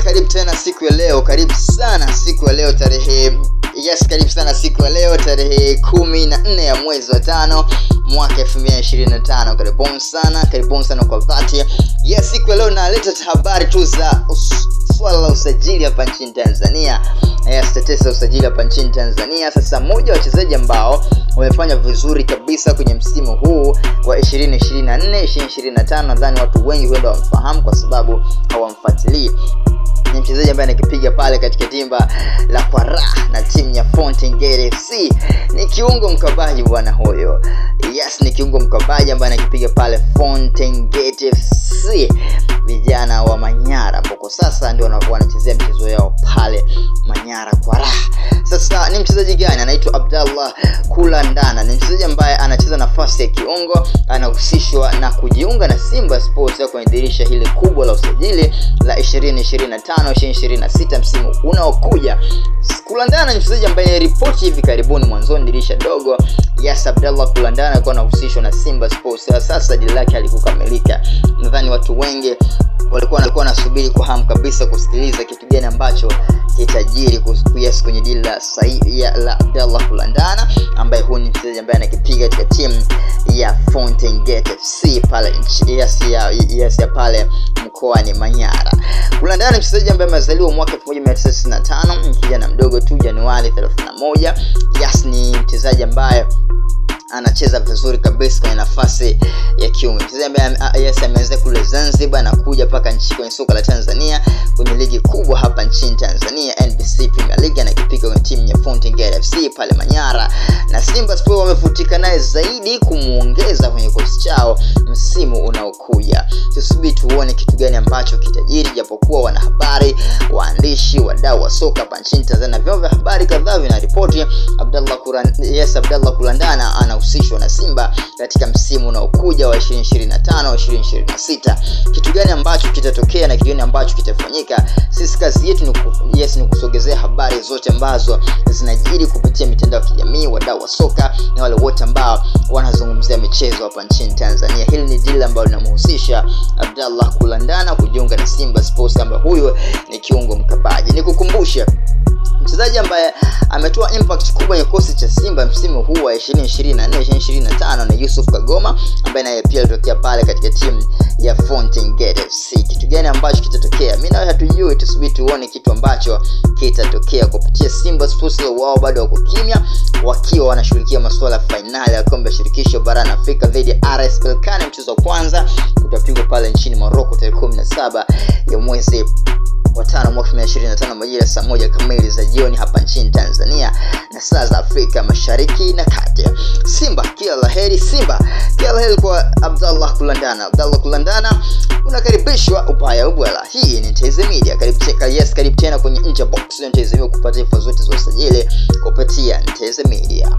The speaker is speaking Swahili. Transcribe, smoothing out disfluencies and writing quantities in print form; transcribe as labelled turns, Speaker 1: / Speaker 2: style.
Speaker 1: karibu tena siku ya leo. Karibu sana siku ya leo tarehe 14 ya mwezi wa 5 mwaka 2025. Karibuni sana kwa dhati. Siku ya leo naleta habari tu za swala la usajili hapa nchini Tanzania. Status ya usajili hapa nchini Tanzania. Sasa mmoja wa wachezaji ambao wamefanya vizuri kabisa kwenye msimu huu wa 2024-2025, nadhani watu wengi huenda wamfahamu kwa sababu hawamfuatilii. Ni mchezaji ambaye anakipiga pale katika timba la Kwara na timu ya Fountain Gate FC. Ni kiungo mkabaji bwana huyo. Ni kiungo mkabaji ambaye anakipiga pale Fountain Gate FC, vijana wa Manyara, ambako sasa ndio wanachezea mchezo yao pale Manyara Kwara. Sasa ni mchezaji gani? Anaitwa Abdallah Kulandana. Ni mchezaji ambaye anacheza nafasi ya kiungo, anahusishwa na kujiunga na Simba Sports kwenye dirisha hili kubwa la usajili la 2025-2026 msimu unaokuja. Kulandana ni mchezaji ambaye ripoti hivi karibuni mwanzoni dirisha dogo, Abdallah Kulandana alikuwa anahusishwa na Simba Sports. Sasa dili lake halikukamilika. Nadhani watu wengi walikuwa wanasubiri kwa hamu kabisa kusikiliza kitu gani ambacho kitajiri kwenye dili la la Abdallah Kulandana, ambaye huyu ni mchezaji ambaye anakipiga katika timu ya Fountain Gate FC pale ya pale mkoani Manyara. Kulandana ni mchezaji ambaye amezaliwa mwaka 1995, kijana mdogo tu, Januari 31. Ni mchezaji ambaye anacheza vizuri kabisa kwenye nafasi ya kiungo. Mchezaji ambaye ameanza kule Zanzibar na kuja paka nchi kwenye soka la Tanzania, kwenye ligi kubwa hapa nchini Tanzania, NBC Premier League, anakipiga kwenye timu ya Fountain Gate FC pale Manyara, na Simba Sports wamefutika naye zaidi kumuongeza kwenye kikosi chao msimu unaokuja. Tusubiri tuone kitu gani ambacho kitajiri, japokuwa wanahabari, waandishi, wadau wa soka hapa nchini Tanzania, vyombo vya habari kadhaa vinaripoti Abdallah Kulandana anahusishwa na Simba katika msimu unaokuja wa 2025-2026. Kitu gani ambacho kitatokea na kitu gani ambacho kitafanyika, sisi kazi yetu ni kusogezea habari zote ambazo zinajiri kupitia mitandao ya kijamii, wadau wa soka na wale wote ambao wanazungumzia michezo hapa nchini Tanzania. Hili ni deal ambalo linamhusisha Abdallah Kulandana kujiunga na Simba Sports, ambaye huyo ni kiungo mkabaji. Nikukumbushe mchezaji ambaye ametoa impact kubwa kwenye kikosi cha Simba msimu huu wa 2024-2025 na Yusuf Kagoma, ambaye naye pia alitokea pale katika timu ya Fountain Gate FC. Kitu gani ambacho kitatokea? Mimi na wewe hatujui, tusubiri tuone kitu ambacho kitatokea kupitia Simba Sports. Wao bado wako kimya, wakiwa wanashughulikia masuala finali ya kombe la shirikisho barani Afrika dhidi ya RS Berkane. Mchezo wa kwanza utapigwa pale nchini Morocco tarehe 17 ya mwezi wa 5 mwaka 2025 majira saa 1 kamili za jioni hapa nchini Tanzania na saa za Afrika Mashariki na Kati. Simba kila laheri kwa Abdallah Kulandana. Unakaribishwa ubaya ubwela. Hii ni Nteze Media. Karibu tena kwenye Nje Box. Nteze Media kupata info zote za usajili kupitia Nteze Media.